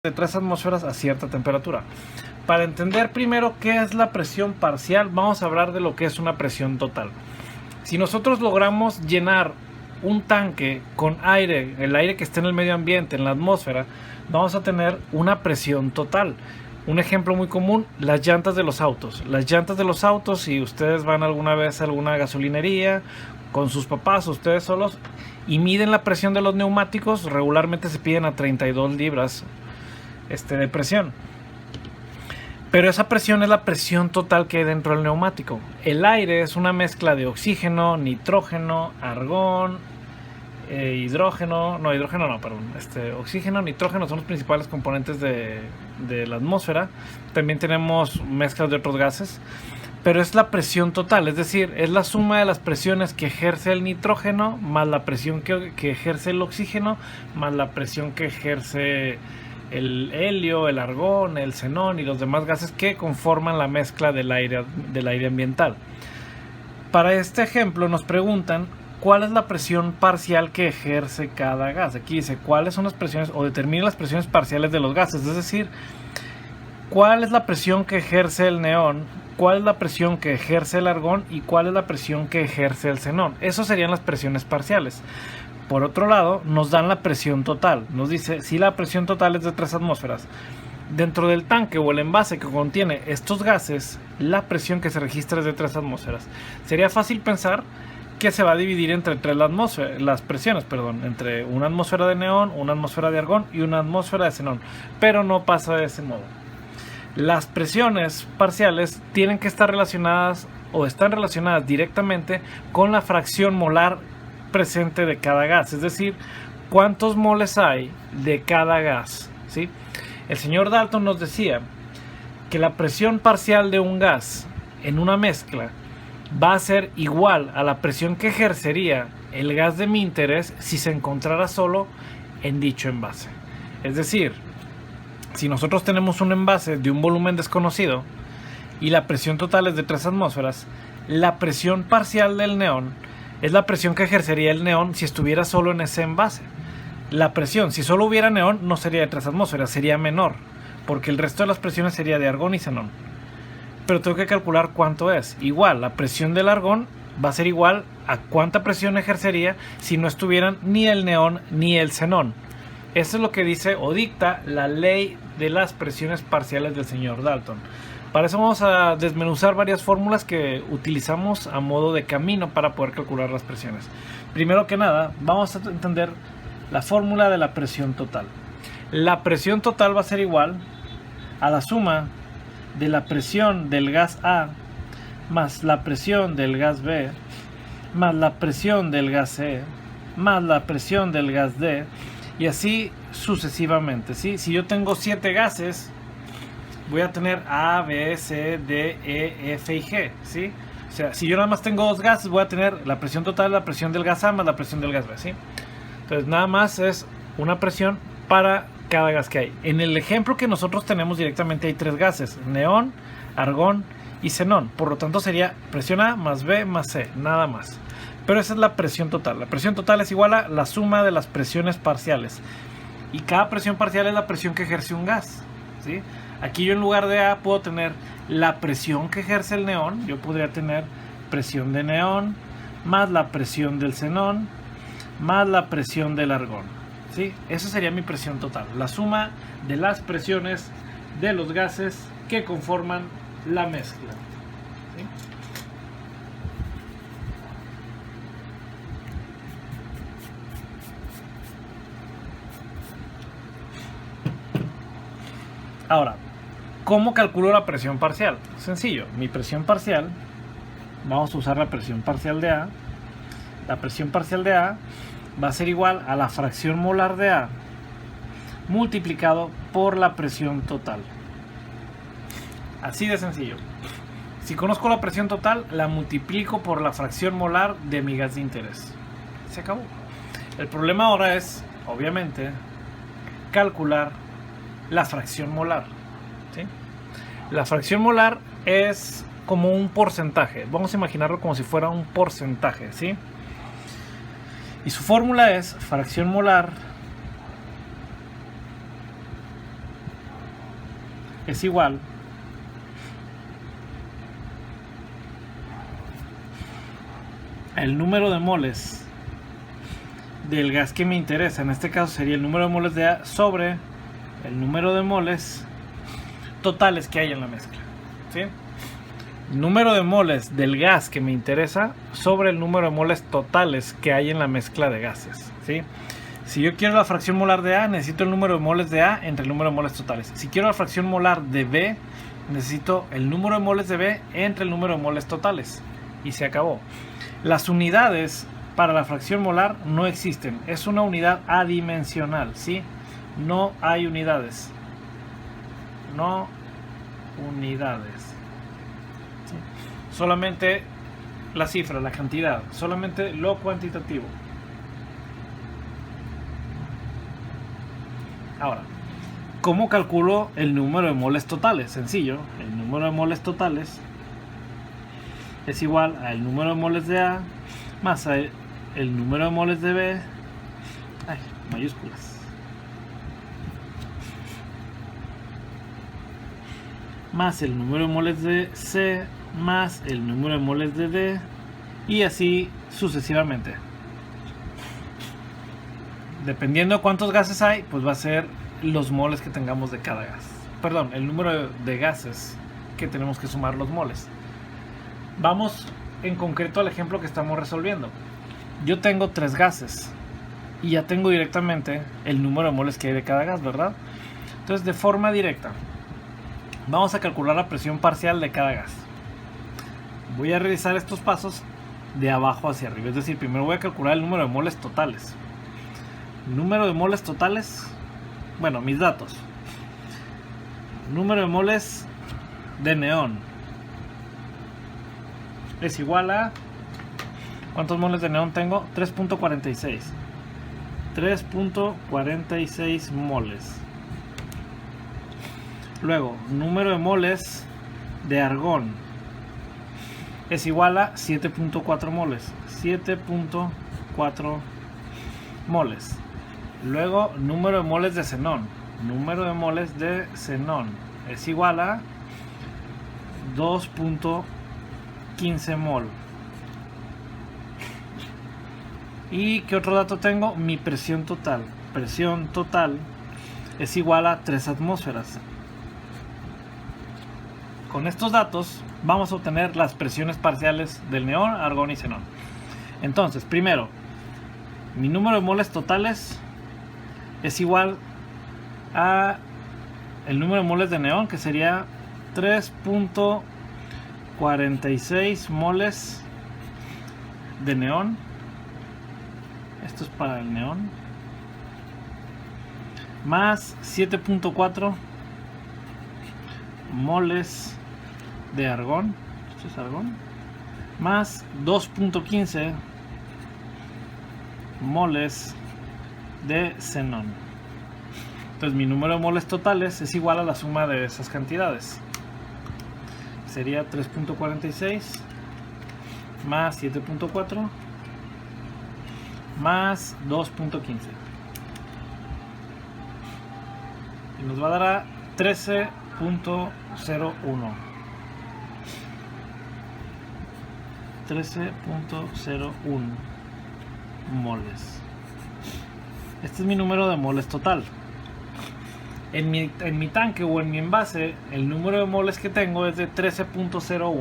de 3 atmósferas a cierta temperatura. Para entender primero qué es la presión parcial, vamos a hablar de lo que es una presión total. Si nosotros logramos llenar un tanque con aire, el aire que esté en el medio ambiente, en la atmósfera, vamos a tener una presión total. Un ejemplo muy común, las llantas de los autos. Las llantas de los autos, si ustedes van alguna vez a alguna gasolinería con sus papás o ustedes solos y miden la presión de los neumáticos, regularmente se piden a 32 libras de presión. Pero esa presión es la presión total que hay dentro del neumático. El aire es una mezcla de oxígeno, nitrógeno, argón, oxígeno, nitrógeno son los principales componentes de la atmósfera. También tenemos mezclas de otros gases, pero es la presión total, es decir, es la suma de las presiones que ejerce el nitrógeno más la presión que ejerce el oxígeno más la presión que ejerce el helio, el argón, el xenón y los demás gases que conforman la mezcla del aire ambiental. Para este ejemplo nos preguntan cuál es la presión parcial que ejerce cada gas. Aquí dice cuáles son las presiones o determina las presiones parciales de los gases, es decir, cuál es la presión que ejerce el neón, cuál es la presión que ejerce el argón y cuál es la presión que ejerce el xenón. Esas serían las presiones parciales. Por otro lado, nos dan la presión total. Nos dice si la presión total es de 3 atmósferas. Dentro del tanque o el envase que contiene estos gases, la presión que se registra es de 3 atmósferas. Sería fácil pensar que se va a dividir entre las presiones, entre una atmósfera de neón, una atmósfera de argón y una atmósfera de xenón. Pero no pasa de ese modo. Las presiones parciales tienen que estar relacionadas o están relacionadas directamente con la fracción molar presente de cada gas, es decir, cuántos moles hay de cada gas, ¿sí? El señor Dalton nos decía que la presión parcial de un gas en una mezcla va a ser igual a la presión que ejercería el gas de mi interés si se encontrara solo en dicho envase. Es decir, si nosotros tenemos un envase de un volumen desconocido y la presión total es de 3 atmósferas, la presión parcial del neón es la presión que ejercería el neón si estuviera solo en ese envase. La presión, si solo hubiera neón, no sería de 3 atmósferas, sería menor, porque el resto de las presiones sería de argón y xenón. Pero tengo que calcular cuánto es. Igual, la presión del argón va a ser igual a cuánta presión ejercería si no estuvieran ni el neón ni el xenón. Esto es lo que dice o dicta la ley de las presiones parciales del señor Dalton. Para eso vamos a desmenuzar varias fórmulas que utilizamos a modo de camino para poder calcular las presiones. Primero que nada, vamos a entender la fórmula de la presión total. La presión total va a ser igual a la suma de la presión del gas A más la presión del gas B más la presión del gas C más la presión del gas D y así sucesivamente, ¿sí? Si yo tengo 7 gases, voy a tener A, B, C, D, E, F y G, ¿sí? O sea, si yo nada más tengo 2 gases, voy a tener la presión total, la presión del gas A más la presión del gas B, ¿sí? Entonces nada más es una presión para cada gas que hay. En el ejemplo que nosotros tenemos directamente hay 3 gases, neón, argón y xenón. Por lo tanto sería presión A más B más C, nada más. Pero esa es la presión total. La presión total es igual a la suma de las presiones parciales. Y cada presión parcial es la presión que ejerce un gas, ¿sí? Aquí yo en lugar de A puedo tener la presión que ejerce el neón. Yo podría tener presión de neón más la presión del xenón más la presión del argón, ¿sí? Esa sería mi presión total, la suma de las presiones de los gases que conforman la mezcla, ¿sí? Ahora, ¿cómo calculo la presión parcial? Sencillo, mi presión parcial, vamos a usar la presión parcial de A. La presión parcial de A va a ser igual a la fracción molar de A multiplicado por la presión total. Así de sencillo. Si conozco la presión total, la multiplico por la fracción molar de mi gas de interés. Se acabó. El problema ahora es, obviamente, calcular la fracción molar, ¿sí? La fracción molar es como un porcentaje. Vamos a imaginarlo como si fuera un porcentaje, ¿sí? Y su fórmula es fracción molar es igual el número de moles del gas que me interesa. En este caso sería el número de moles de A sobre el número de moles totales que hay en la mezcla, ¿sí? Número de moles del gas que me interesa sobre el número de moles totales que hay en la mezcla de gases, ¿sí? Si yo quiero la fracción molar de A, necesito el número de moles de A entre el número de moles totales. Si quiero la fracción molar de B, necesito el número de moles de B entre el número de moles totales. Y se acabó. Las unidades para la fracción molar no existen. Es una unidad adimensional, ¿sí? No hay unidades. No unidades. ¿Sí? Solamente la cifra, la cantidad. Solamente lo cuantitativo. Ahora, ¿cómo calculo el número de moles totales? Sencillo. El número de moles totales es igual al número de moles de A más el número de moles de B, mayúsculas, más el número de moles de C más el número de moles de D, y así sucesivamente. Dependiendo de cuántos gases hay, pues va a ser los moles que tengamos de cada gas. Perdón, el número de gases que tenemos que sumar los moles. Vamos en concreto al ejemplo que estamos resolviendo. Yo tengo 3 gases y ya tengo directamente el número de moles que hay de cada gas, ¿verdad? Entonces, de forma directa, vamos a calcular la presión parcial de cada gas. Voy a realizar estos pasos de abajo hacia arriba. Es decir, primero voy a calcular el número de moles totales. Número de moles totales, bueno, mis datos. Número de moles de neón es igual a... ¿cuántos moles de neón tengo? 3.46. 3.46 moles. Luego, número de moles de argón es igual a 7.4 moles. 7.4 moles. Luego, número de moles de xenón. Número de moles de xenón es igual a 2.15 mol. ¿Y qué otro dato tengo? Mi presión total. Presión total es igual a 3 atmósferas. Con estos datos vamos a obtener las presiones parciales del neón, argón y xenón. Entonces, primero, mi número de moles totales es igual a el número de moles de neón, que sería 3.46 moles de neón. Esto es para el neón. Más 7.4 moles de argón. Esto es argón. Más 2.15 moles de xenón. Entonces mi número de moles totales es igual a la suma de esas cantidades. Sería 3.46 más 7.4 más 2.15. Y nos va a dar a 13.01. 13.01 moles. Este es mi número de moles total. En mi tanque o en mi envase, el número de moles que tengo es de 13.01. ¿Sí?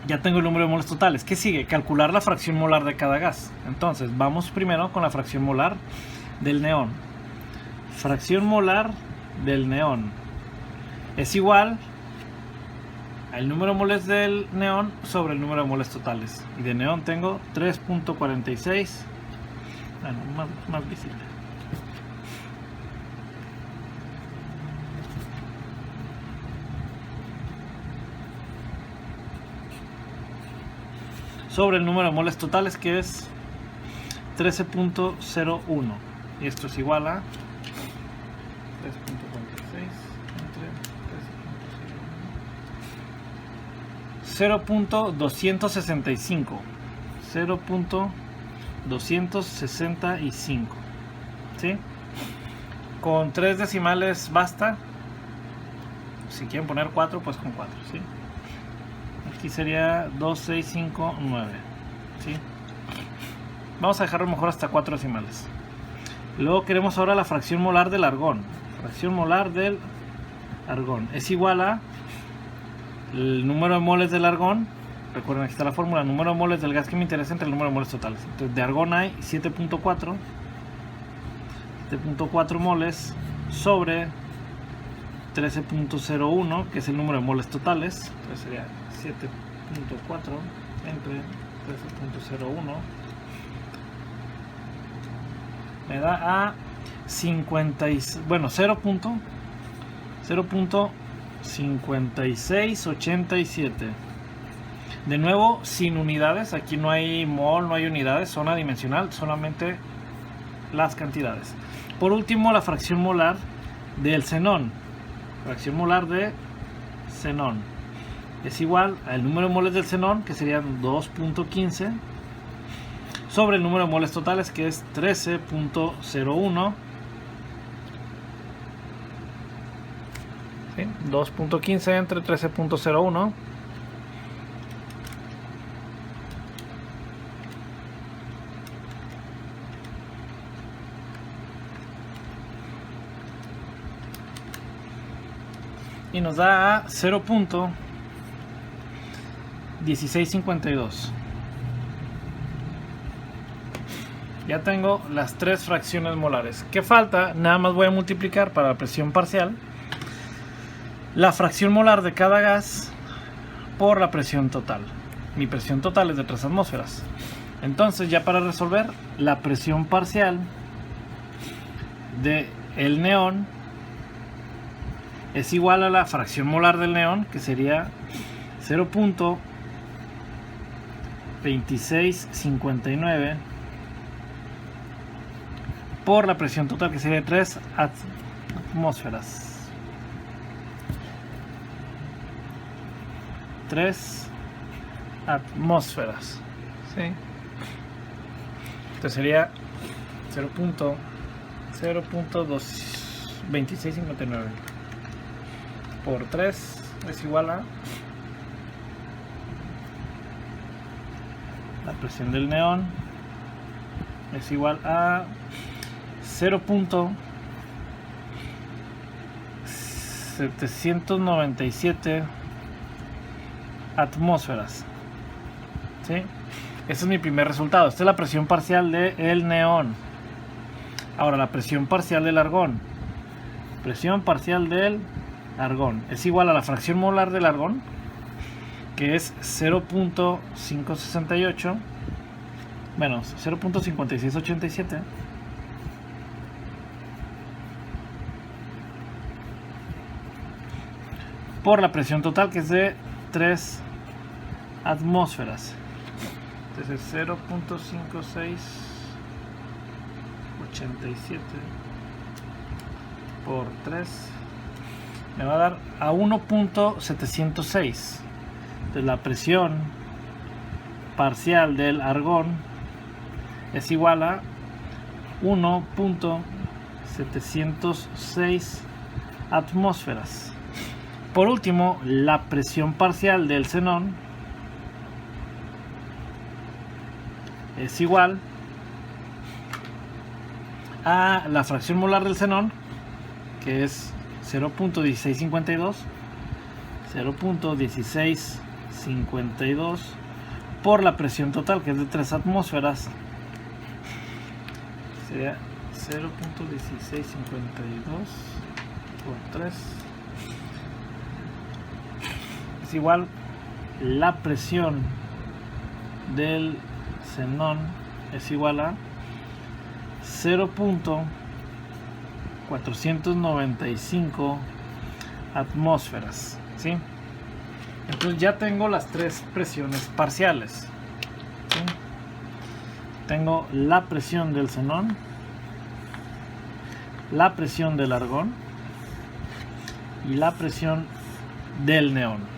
Ya tengo el número de moles totales. ¿Qué sigue? Calcular la fracción molar de cada gas. Entonces, vamos primero con la fracción molar del neón. Fracción molar del neón es igual al número de moles del neón sobre el número de moles totales. Y de neón tengo 3.46. Bueno, más visible. Sobre el número de moles totales, que es 13.01. Y esto es igual a 3.46 entre 0.265. 0.265, ¿sí? Con 3 decimales basta. Si quieren poner 4, pues con 4, ¿sí? Aquí sería 2659, ¿sí? Vamos a dejarlo mejor hasta 4 decimales. Luego queremos ahora la fracción molar del argón. Fracción molar del argón es igual a el número de moles del argón. Recuerden, aquí está la fórmula: el número de moles del gas que me interesa entre el número de moles totales. Entonces, de argón hay 7.4 moles sobre 13.01, que es el número de moles totales. Entonces sería 7.4 entre 13.01. Me da a 0.5687. De nuevo, sin unidades. Aquí no hay mol, no hay unidades, son adimensional, solamente las cantidades. Por último, la fracción molar del xenón. Fracción molar de xenón es igual al número de moles del xenón, que serían 2.15, sobre el número de moles totales, que es 13.01. ¿Sí? 2.15 entre 13.01. Y nos da a 0.1652. Ya tengo las 3 fracciones molares. ¿Qué falta? Nada más voy a multiplicar para la presión parcial la fracción molar de cada gas por la presión total. Mi presión total es de 3 atmósferas. Entonces, ya para resolver, la presión parcial de el neón es igual a la fracción molar del neón, que sería 0.2659 por la presión total, que sería de 3 atmósferas. 3 atmósferas, ¿sí? Entonces sería 0.2659 por 3 es igual a la presión del neón es igual a 0.797 atmósferas, ¿sí? Este es mi primer resultado. Esta es la presión parcial del neón. Ahora, la presión parcial del argón. Presión parcial del argón es igual a la fracción molar del argón, que es 0.568, menos 0.5687 por la presión total, que es de 3 atmósferas. Entonces 0.5687 por 3 me va a dar a 1.706. Entonces la presión parcial del argón es igual a 1.706 atmósferas. Por último, la presión parcial del xenón es igual a la fracción molar del xenón, que es 0.1652 por la presión total, que es de 3 atmósferas. Sería 0.1652 por 3 es igual la presión del xenón es igual a 0.495 atmósferas, ¿sí? Entonces ya tengo las 3 presiones parciales, ¿sí? Tengo la presión del xenón, la presión del argón y la presión del neón.